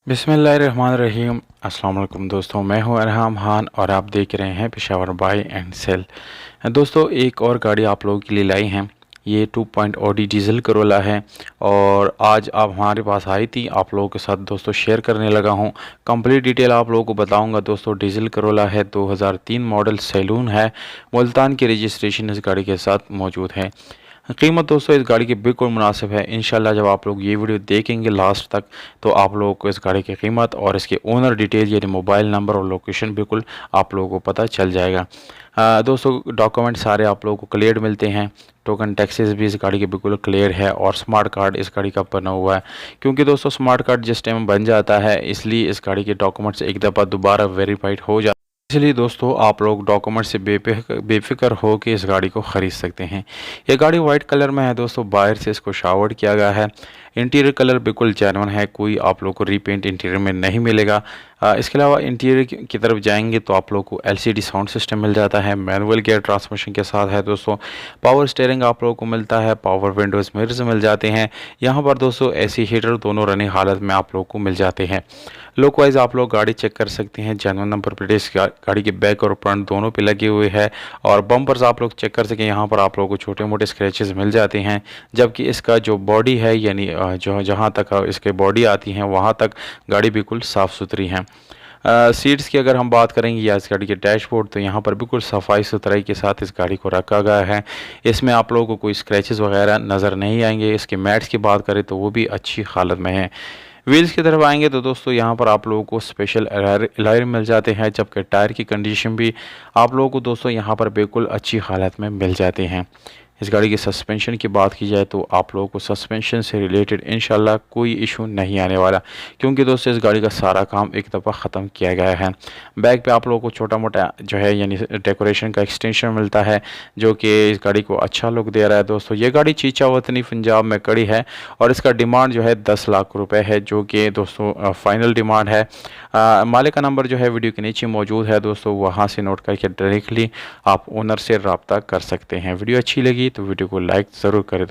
बिस्मिल्लाहिर्रहमानिर्रहीम। अस्सलाम वालेकुम दोस्तों, मैं हूं अरहम खान और आप देख रहे हैं पेशावर बाय एंड सेल। दोस्तों, एक और गाड़ी आप लोगों के लिए लाई हैं। ये 2.0 डीजल करोला है और आज आप हमारे पास आई थी, आप लोगों के साथ दोस्तों शेयर करने लगा हूं। कंप्लीट डिटेल आप लोगों को बताऊंगा। दोस्तों, डीजल करोला है, 2003 मॉडल, सैलून है, मुल्तान की रजिस्ट्रेशन इस गाड़ी के साथ मौजूद है। कीमत दोस्तों इस गाड़ी की बिल्कुल मुनासिब है। इंशाल्लाह जब आप लोग ये वीडियो देखेंगे लास्ट तक तो आप लोगों को इस गाड़ी की कीमत और इसके ओनर डिटेल यानी मोबाइल नंबर और लोकेशन बिल्कुल आप लोगों को पता चल जाएगा। दोस्तों, डॉक्यूमेंट सारे आप लोगों को क्लियर मिलते हैं। टोकन टैक्सेस भी इस गाड़ी के बिल्कुल क्लियर है और स्मार्ट कार्ड इस गाड़ी का बना हुआ है। क्योंकि दोस्तों स्मार्ट कार्ड जिस टाइम बन जाता है इसलिए इस गाड़ी के डॉक्यूमेंट्स एक दफ़ा दोबारा वेरीफाइड हो जाते हैं। इसलिए दोस्तों आप लोग डॉक्यूमेंट से बेफिक्र हो के इस गाड़ी को ख़रीद सकते हैं। ये गाड़ी वाइट कलर में है दोस्तों, बाहर से इसको शावर्ड किया गया है। इंटीरियर कलर बिल्कुल जेन्युइन है, कोई आप लोग को रीपेंट इंटीरियर में नहीं मिलेगा। इसके अलावा इंटीरियर की तरफ जाएंगे तो आप लोग को एलसीडी साउंड सिस्टम मिल जाता है, मैनुअल गियर ट्रांसमिशन के साथ है दोस्तों। पावर स्टीयरिंग आप लोगों को मिलता है, पावर विंडोज़ मिरर्स मिल जाते हैं। यहाँ पर दोस्तों एसी हीटर दोनों रनिंग हालत में आप लोग को मिल जाते हैं। लुक वाइज आप लोग गाड़ी चेक कर सकते हैं, जेन्युइन नंबर प्लेट्स गाड़ी के बैक और फ्रंट दोनों पे लगे हुए हैं। और बम्पर्स आप लोग चेक कर सकें, यहाँ पर आप लोगों को छोटे मोटे स्क्रैचेस मिल जाते हैं। जबकि इसका जो बॉडी है यानी जो जहाँ तक इसके बॉडी आती हैं वहाँ तक गाड़ी बिल्कुल साफ़ सुथरी है। सीट्स की अगर हम बात करेंगे या इस गाड़ी के डैशबोर्ड तो यहाँ पर बिल्कुल सफाई सुथराई के साथ इस गाड़ी को रखा गया है। इसमें आप लोगों को कोई स्क्रैचेस वगैरह नज़र नहीं आएंगे। इसके मैट्स की बात करें तो वो भी अच्छी हालत में है। व्हील्स की तरफ आएंगे तो दोस्तों यहाँ पर आप लोगों को स्पेशल एलॉय मिल जाते हैं, जबकि टायर की कंडीशन भी आप लोगों को दोस्तों यहाँ पर बिल्कुल अच्छी हालत में मिल जाते हैं। इस गाड़ी की सस्पेंशन की बात की जाए तो आप लोगों को सस्पेंशन से रिलेटेड इंशाल्लाह कोई इशू नहीं आने वाला, क्योंकि दोस्तों इस गाड़ी का सारा काम एक दफ़ा ख़त्म किया गया है। बैक पे आप लोगों को छोटा मोटा जो है यानी डेकोरेशन का एक्सटेंशन मिलता है जो कि इस गाड़ी को अच्छा लुक दे रहा है। दोस्तों ये गाड़ी चीचा वतनी पंजाब में खड़ी है और इसका डिमांड जो है 10 लाख रुपए है, जो कि दोस्तों फाइनल डिमांड है। मालिक का नंबर जो है वीडियो के नीचे मौजूद है दोस्तों, वहाँ से नोट करके डायरेक्टली आप ओनर से रब्ता कर सकते हैं। वीडियो अच्छी लगी तो वीडियो को लाइक ज़रूर करें दोस्तों।